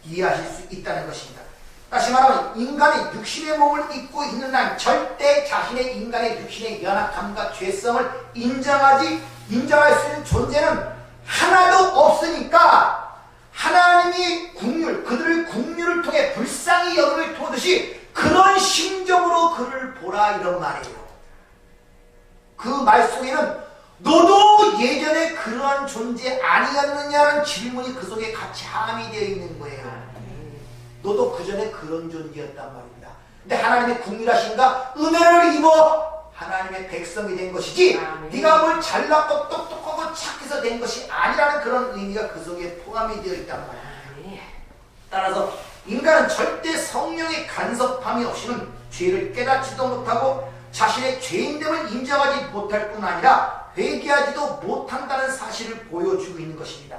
이해하실 수 있다는 것입니다. 다시 말하면 인간이 육신의 몸을 입고 있는 한 절대 자신의 인간의 육신의 연약함과 죄성을 인정할 수 있는 존재는 하나도 없으니까 하나님이 그들의 국률을 통해 불쌍히 여김을 토듯이 그런 심정으로 그를 보라 이런 말이에요. 그 말 속에는 너도 예전에 그러한 존재 아니었느냐는 질문이 그 속에 같이 함의되어 있는 거예요. 너도 그 전에 그런 존재였단 말입니다. 근데 하나님의 국률하신가 은혜를 입어 하나님의 백성이 된 것이지 네가 뭘 잘났고 똑똑하고 착해서 된 것이 아니라는 그런 의미가 그 속에 포함이 되어 있단 말입니다. 따라서 인간은 절대 성령의 간섭함이 없이는 죄를 깨닫지도 못하고 자신의 죄인됨을 인정하지 못할 뿐 아니라 회개하지도 못한다는 사실을 보여주고 있는 것입니다.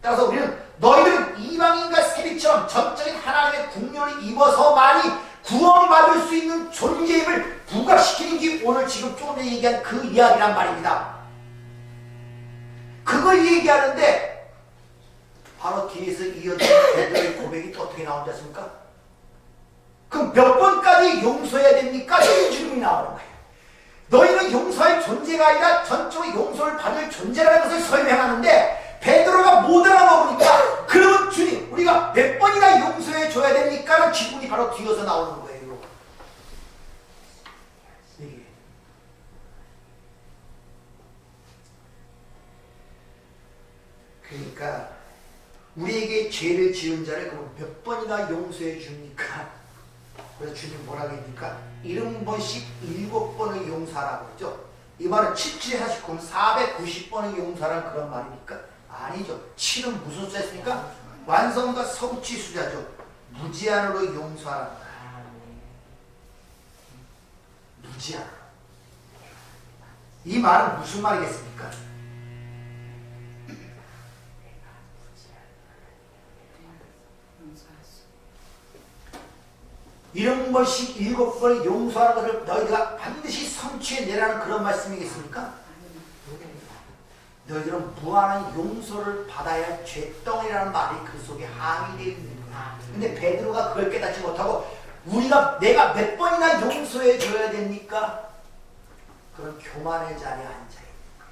따라서 우리는 너희들은 이방인과 세리처럼 전적인 하나님의 국률을 입어서만이 구원받을 수 있는 존재임을 부각시키는 게 오늘 지금 조금 전에 얘기한 그 이야기란 말입니다. 그걸 얘기하는데 바로 뒤에서 이어진 베드로의 고백이 또 어떻게 나오지 않습니까? 그럼 몇 번까지 용서해야 됩니까? 이 질문이 나오는 거예요. 너희는 용서할 존재가 아니라 전적으로 용서를 받을 존재라는 것을 설명하는데 베드로가 못 알아먹으니까 그러면 주님 우리가 몇 번이나 용서해 줘야 됩니까? 라는 질문이 바로 뒤에서 나오는 거예요. 그러니까 우리에게 죄를 지은 자를 그럼 몇 번이나 용서해 줍니까? 그래서 주님 뭐라고 합니까? 70번씩 7번을 용서하라고 그러죠. 이 말은 7749면 490번을 용서하라는 그런 말입니까? 아니죠. 7은 무슨 숫자였습니까? 완성과 성취 숫자죠. 무제한으로 용서하라는 거야. 무제한으로. 이 말은 무슨 말이겠습니까? 이런 것이 7번을 용서하는 것을 너희가 반드시 성취해내라는 그런 말씀이겠습니까? 너희들은 무한한 용서를 받아야 할 죄덩이라는 말이 그 속에 함의되어 있는 거야. 근데 베드로가 그걸 깨닫지 못하고 내가 몇 번이나 용서해 줘야 됩니까? 그런 교만의 자리에 앉아 있는 거야.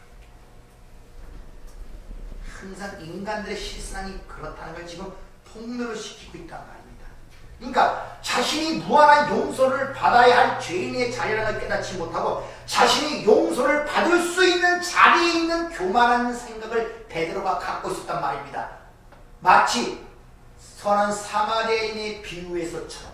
항상 인간들의 실상이 그렇다는 걸 지금 폭로를 시키고 있단 말입니다. 그러니까 자신이 무한한 용서를 받아야 할 죄인의 자리라는 걸 깨닫지 못하고 자신이 용서를 받을 수 있는 자리에 있는 교만한 생각을 베드로가 갖고 있었단 말입니다. 마치 선한 사마리아인의 비유에서처럼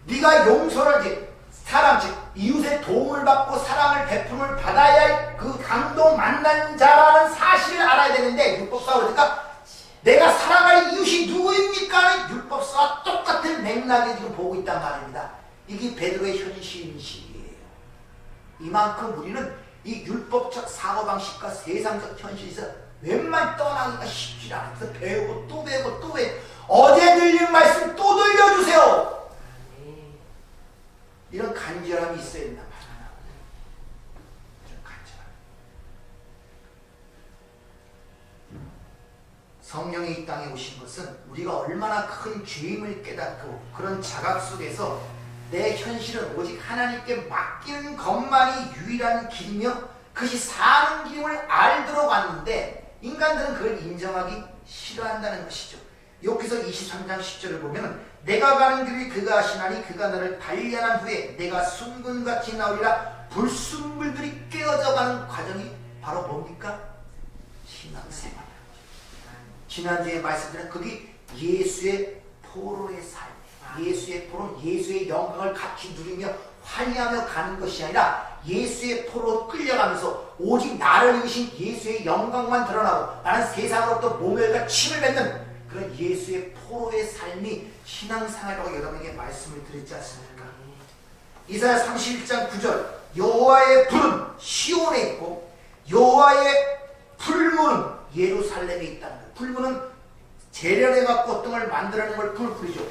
네가 용서를 사람 즉 이웃의 도움을 받고 사랑을 베품을 받아야 할 그 강도 만난 자라는 사실을 알아야 되는데 율법사가 그러니까 내가 사랑할 이웃이 누구입니까? 하는 율법사와 똑같은 맥락에 지금 보고 있단 말입니다. 이게 베드로의 현실인식이에요. 이만큼 우리는 이 율법적 사고방식과 세상적 현실에서 웬만 떠나기가 쉽지 않아요. 그래서 배우고 또 배우고 또 배우고 어제 들린 말씀 또 들려주세요. 이런 간절함이 있어야 된단 말이에요. 이런 간절함. 성령이 이 땅에 오신 것은 우리가 얼마나 큰 죄임을 깨닫고 그런 자각 속에서 내 현실은 오직 하나님께 맡기는 것만이 유일한 길이며 그것이 사는 길임을 알도록 왔는데 인간들은 그걸 인정하기 싫어한다는 것이죠. 여기서 23장 10절을 보면 내가 가는 길을 그가 아시나니 그가 나를 단련한 후에 내가 순금같이 나오리라. 불순물들이 깨어져 가는 과정이 바로 뭡니까? 신앙생활. 지난주에 말씀드린 그게 예수의 포로의 삶, 예수의 포로, 예수의 영광을 같이 누리며 환희하며 가는 것이 아니라 예수의 포로 끌려가면서 오직 나를 이기신 예수의 영광만 드러나고 나는 세상으로부터 모멸과 침을 뱉는 그런 예수의 포로의 삶이 신앙생활이라고 여러분에게 말씀을 드렸지 않습니까? 이사야 31장 9절 여호와의 불은 시온에 있고 여호와의 풀무는 예루살렘에 있다는 거예요. 풀무는 재련해갖고 어떤 걸 만들어내는 걸 풀을 뿌리죠.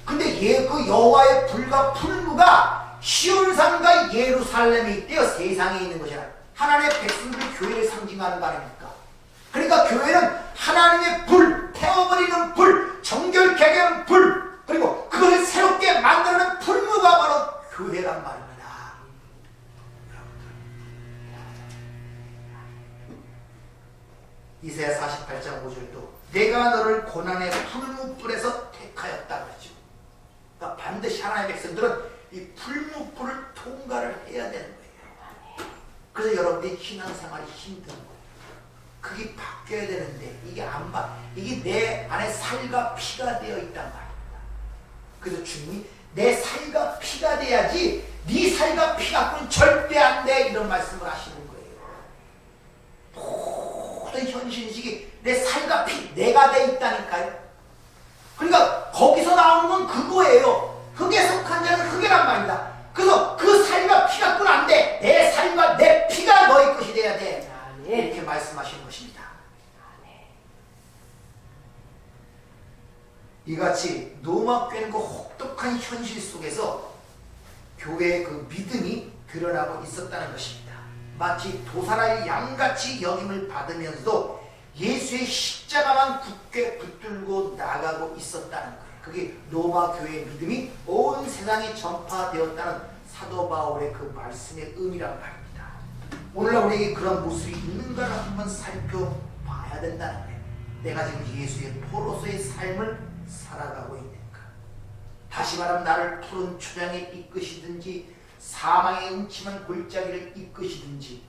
근데 그 여호와의 불과 풀무가 시온산과 예루살렘에 있대요. 세상에 있는 것이 아니라 하나님의 백성들 교회를 상징하는 거 아닙니까? 그러니까 교회는 하나님의 불, 태워버리는 불, 정결케 하는 불, 그리고 그것을 새롭게 만드는 풀무가 바로 교회란 말입니다. 이사야 48장 5절도 내가 너를 고난의 풀무불에서 택하였다 그러죠. 그러니까 반드시 하나님의 백성들은 이 풀무불을 통과를 해야 되는 거예요. 그래서 여러분들이 신앙생활이 힘든 거예요. 그게 바뀌어야 되는데 이게 안 바, 이게 내 안에 살과 피가 되어 있단 말입니다. 그래서 주님이 내 살과 피가 돼야지 네 살과 피 갖고는 절대 안 돼 이런 말씀을 하시는 거예요. 모든 현실인식이 내 살과 피 내가 돼 있다니까요. 그러니까 거기서 나오는 건 그거예요. 흙에 속한 자는 흙이란 말이다. 그래서 그 살과 피 갖고는 안 돼. 내 살과 내 피가 너의 것이 돼야 돼. 이렇게 말씀하시는 것입니다. 이같이 노마교회는 그 혹독한 현실 속에서 교회의 그 믿음이 드러나고 있었다는 것입니다. 마치 도살할 양같이 여김을 받으면서도 예수의 십자가만 굳게 붙들고 나가고 있었다는 거예요. 그게 로마 교회의 믿음이 온 세상에 전파되었다는 사도 바울의 그 말씀의 의미란 말입니다. 오늘날 우리에게 그런 모습이 있는가를 한번 살펴봐야 된다는 거예요. 내가 지금 예수의 포로서의 삶을 살아가고 있는가? 다시 말하면 나를 푸른 초장에 이끄시든지 사망의 음침한 골짜기를 이끄시든지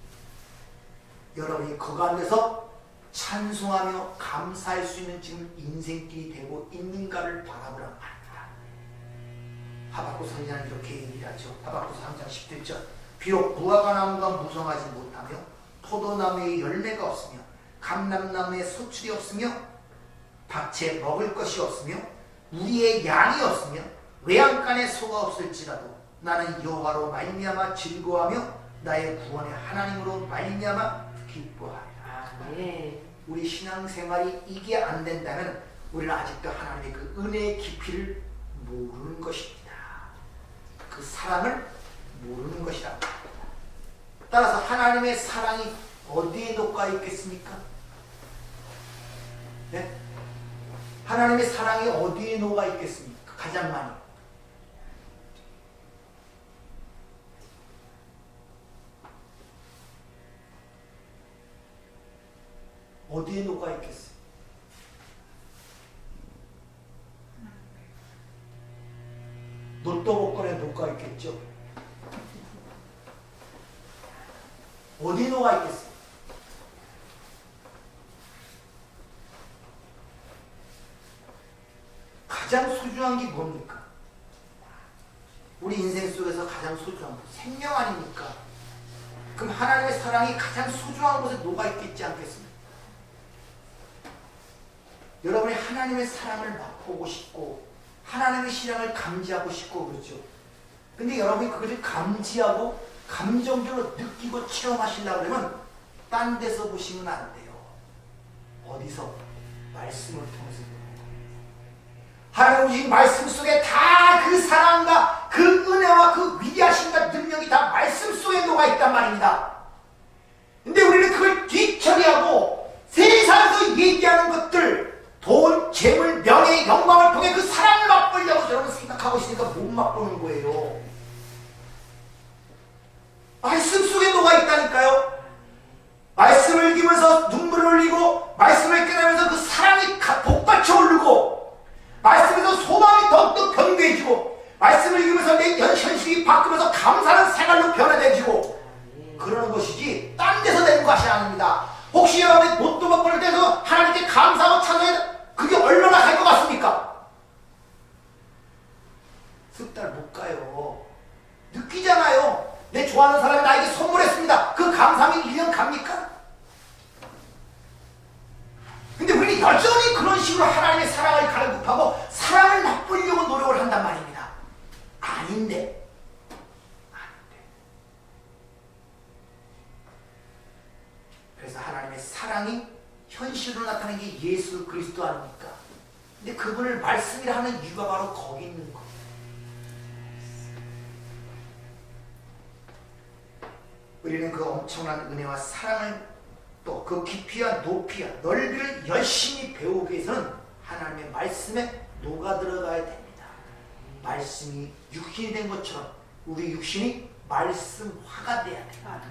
여러분이 그 가운데서 찬송하며 감사할 수 있는 지금 인생길이 되고 있는가를 바라보란 말입니다. 하박국 선지자는 이렇게 얘기하죠. 하박국 3장 10절 비록 무화과 나무가 무성하지 못하며 포도나무에 열매가 없으며 감람나무에 소출이 없으며 밭에 먹을 것이 없으며 우리의 양이 없으며 외양간에 소가 없을지라도 나는 여호와로 말미암아 즐거워하며 나의 구원의 하나님으로 말미암아 기뻐하리라. 우리 신앙생활이 이게 안 된다면 우리는 아직도 하나님의 그 은혜의 깊이를 모르는 것입니다. 그 사랑을 모르는 것이다. 따라서 하나님의 사랑이 어디에 녹아 있겠습니까? 네? 하나님의 사랑이 어디에 녹아 있겠습니까? 가장 많이. 어디에 녹아 있겠어요? 로또 복권에 녹아 있겠죠? 어디에 녹아 있겠어요? 가장 소중한 게 뭡니까? 우리 인생 속에서 가장 소중한 것, 생명 아닙니까? 그럼 하나님의 사랑이 가장 소중한 곳에 녹아 있겠지 않겠습니까? 여러분이 하나님의 사랑을 맛보고 싶고 하나님의 사랑을 감지하고 싶고 그렇죠. 근데 여러분이 그것을 감지하고 감정적으로 느끼고 체험하시려고 그러면 딴 데서 보시면 안 돼요. 어디서? 말씀을 통해서. 하나님 오신 말씀 속에 다 그 사랑과 그 은혜와 그 위대하심과 능력이 다 말씀 속에 녹아 있단 말입니다. 근데 우리는 그걸 뒤처리하고 세상에서 얘기하는 것들 돈, 재물, 명예, 영광을 통해 그 사랑을 맛보려고 여러분 생각하고 있으니까 못 맛보는 거예요. 말씀 속에 녹아 있다니까요. 말씀을 읽으면서 눈물을 흘리고 말씀을 깨달으면서 그 사랑이 복받쳐 오르고 말씀에서 소망이 더욱더 견고해지고 말씀을 읽으면서 내 현실이 바뀌면서 감사하는 생활로 변화되지고 그러는 것이지 딴 데서 되는 것이 아닙니다. 혹시 여러분이 로또 못 벌 때도 하나님께 감사하고 찬송해야 그게 얼마나 갈 것 같습니까? 석 달 못 가요. 느끼잖아요. 내 좋아하는 사람이 나에게 선물했습니다. 그 감사함이 1년 갑니까? 근데 우리는 여전히 그런 식으로 하나님의 사랑을 갈급하고 사랑을 맛보려고 노력을 한단 말입니다. 아닌데. 그래서 하나님의 사랑이 현실로 나타나는 게 예수 그리스도 아닙니까? 근데 그분을 말씀이라 하는 이유가 바로 거기 있는 거예요. 우리는 그 엄청난 은혜와 사랑을 또 그 깊이와 높이와 넓이를 열심히 배우기 위해서는 하나님의 말씀에 녹아들어가야 됩니다. 말씀이 육신이 된 것처럼 우리 육신이 말씀화가 돼야 됩니다.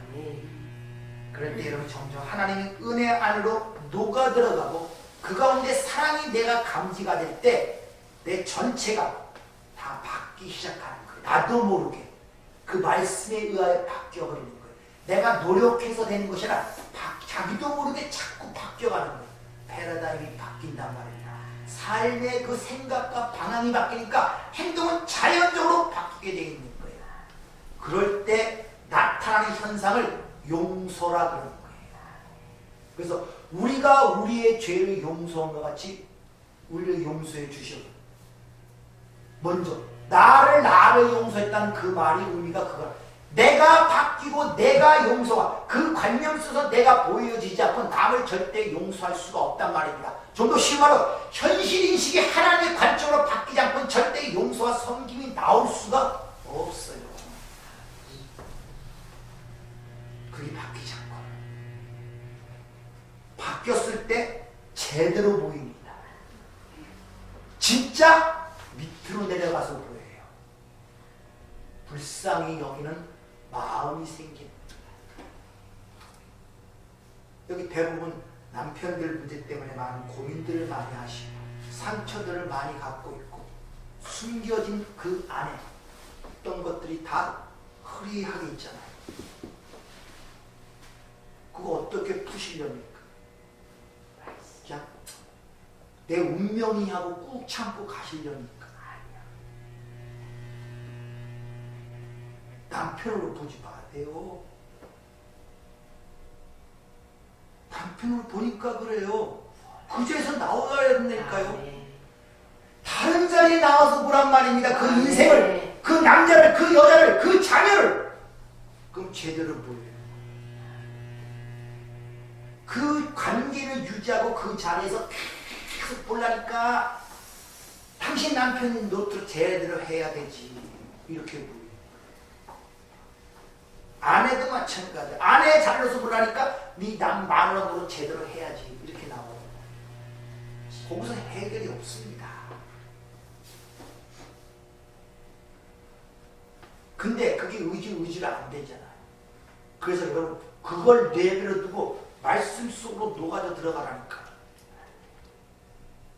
그럴 때 여러분 점점 하나님의 은혜 안으로 녹아들어가고 그 가운데 사랑이 내가 감지가 될 때 내 전체가 다 바뀌기 시작하는 거예요. 나도 모르게 그 말씀에 의하여 바뀌어버리는 거예요. 내가 노력해서 되는 것이 아니라 자기도 모르게 자꾸 바뀌어가는 거예요. 패러다임이 바뀐단 말입니다. 삶의 그 생각과 방향이 바뀌니까 행동은 자연적으로 바뀌게 되어 있는 거예요. 그럴 때 나타나는 현상을 용서라 그러는 거예요. 그래서 우리가 우리의 죄를 용서한 것 같이 우리를 용서해 주셔. 먼저 나를 용서했다는 그 말이 의미가 그거야. 내가 바뀌고 내가 용서가 그 관념 속에서 내가 보여지지 않고 남을 절대 용서할 수가 없단 말입니다. 좀 더 쉬운 말로 현실인식이 하나님의 관점으로 바뀌지 않고는 절대 용서와 섬김이 나올 수가 없어요. 그게 바뀌지 않고 바뀌었을 때 제대로 보입니다. 진짜 밑으로 내려가서 보여요. 불쌍히 여기는 마음이 생깁니다. 여기 대부분 남편들 문제 때문에 많은 고민들을 많이 하시고 상처들을 많이 갖고 있고 숨겨진 그 안에 어떤 것들이 다 흐리하게 있잖아요. 그거 어떻게 푸시렵니까? 그냥 내 운명이 하고 꾹 참고 가시렵니까? 남편으로 보지 마세요. 남편으로 보니까 그래요. 그 자리에서 나와야 된다니까요. 다른 자리에 나와서 보란 말입니다. 그 인생을, 그 남자를, 그 여자를, 그 자녀를. 그럼 제대로 보여요. 그 관계를 유지하고 그 자리에서 계속 보려니까 당신 남편 노트로 제대로 해야 되지. 이렇게 보여요. 아내도 마찬가지. 아내 자리로서 보려니까 네 남 마누라로 제대로 해야지. 이렇게 나와요. 거기서 해결이 없습니다. 근데 그게 의지가 안 되잖아요. 그래서 여러분 그걸 내버려 두고 말씀 속으로 녹아져 들어가라니까.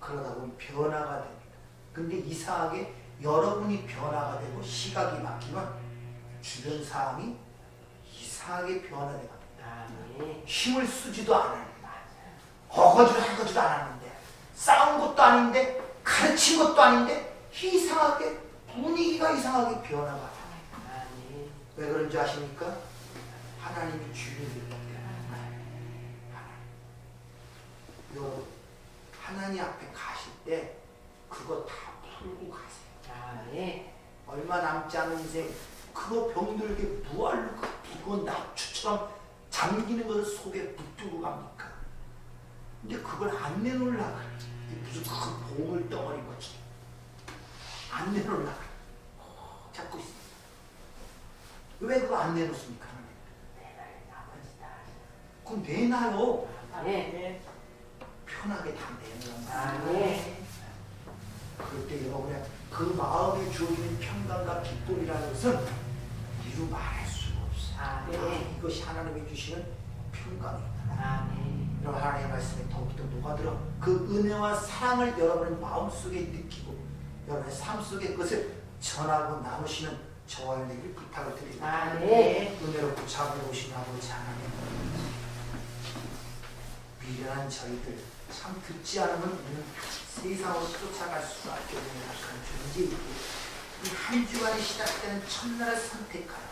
그러다 보면 변화가 됩니다. 근데 이상하게 여러분이 변화가 되고 시각이 바뀌면 주변 상황이 이상하게 변화되어 갑니다. 힘을 쓰지도 않아요. 어거지로 한 거지도 않았는데 싸운 것도 아닌데 가르친 것도 아닌데 이상하게 분위기가 이상하게 변화가 왜 그런지 아십니까? 하나님이 주인이기 때문에 하나님 앞에 가실 때 그거 다 풀고 가세요. 얼마 남지 않은 인생 그거 병들게 무알로 그 무거운 납추처럼 잠기는 것을 속에 붙들고 갑니까? 근데 그걸 안 내놓으려고 그래. 무슨 큰 봉을 덩어리 것처럼 안 내놓으려고 그래. 잡고 있어. 왜 그거 안 내놓습니까? 그럼 내놔요. 편하게 다 내놓으란 그럴 때 여러분의 그 마음에 주어지는 평강과 기쁨이라는 것은 이루 말할 수가 없어요. 이것이 하나님이 주시는 평강입니다. 여러분 하나님의 말씀에 더욱더 녹아들어 그 은혜와 사랑을 여러분의 마음속에 느끼고 여러분의 삶 속에 그것을 전하고 나누시는 저와 여러분에게 부탁을 드립니다. 은혜롭고 자비로우신 아버지 하나님, 미련한 저희들 참 듣지 않으면 우리는 세상으로 쫓아갈 수밖에 없는 약한 존재이고 이 한 주간에 시작되는 첫날을 선택하여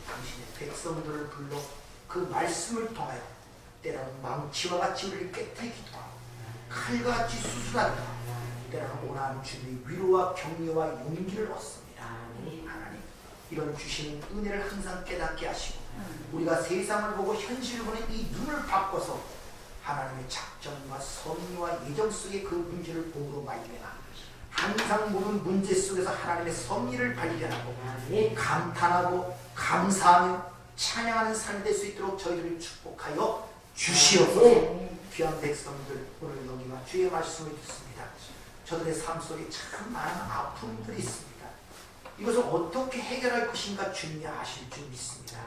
당신의 백성들을 불러 그 말씀을 통하여 때로는 망치와 같이 우리를 깨뜨리기도 하고 칼과 같이 수술하기도 하고 때로는 오나는 주님의 위로와 격려와 용기를 얻습니다. 하나님 이런 주시는 은혜를 항상 깨닫게 하시고 우리가 세상을 보고 현실을 보는 이 눈을 바꿔서 하나님의 작정과 섭리와 예정 속의 그 문제를 보므로 말미암아 항상 모든 문제 속에서 하나님의 섭리를 발견하고 감탄하고 감사하며 찬양하는 삶이 될 수 있도록 저희들을 축복하여 주시옵소서. 귀한 백성들 오늘 여기와 주의 말씀을 듣습니다. 저들의 삶 속에 참 많은 아픔들이 있습니다. 이것을 어떻게 해결할 것인가 주님이 아실 줄 믿습니다.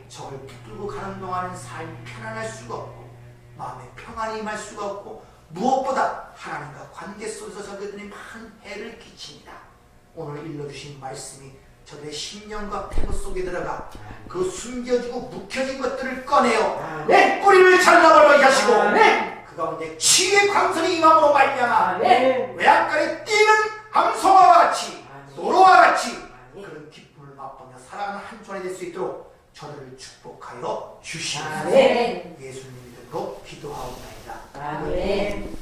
저걸 붙들고 가는 동안은 삶이 편안할 수가 없고 마음에 평안이 임할 수가 없고 무엇보다 하나님과 관계 속에서 저들이 많은 해를 끼칩니다. 오늘 일러주신 말씀이 저들의 심령과 태도 속에 들어가 그 숨겨지고 묵혀진 것들을 꺼내어 내 꼬리를 잘라버리게 하시고 그 가운데 치유의 광선이 임함으로 말미암아 외양간에 뛰는 암송아와 같이 노로와 같이 그런 기쁨을 맛보며 살아가는 한 주간이 될 수 있도록 저들을 축복하여 주시옵소서. 예수님 이름으로 기도하옵나이다. 아멘.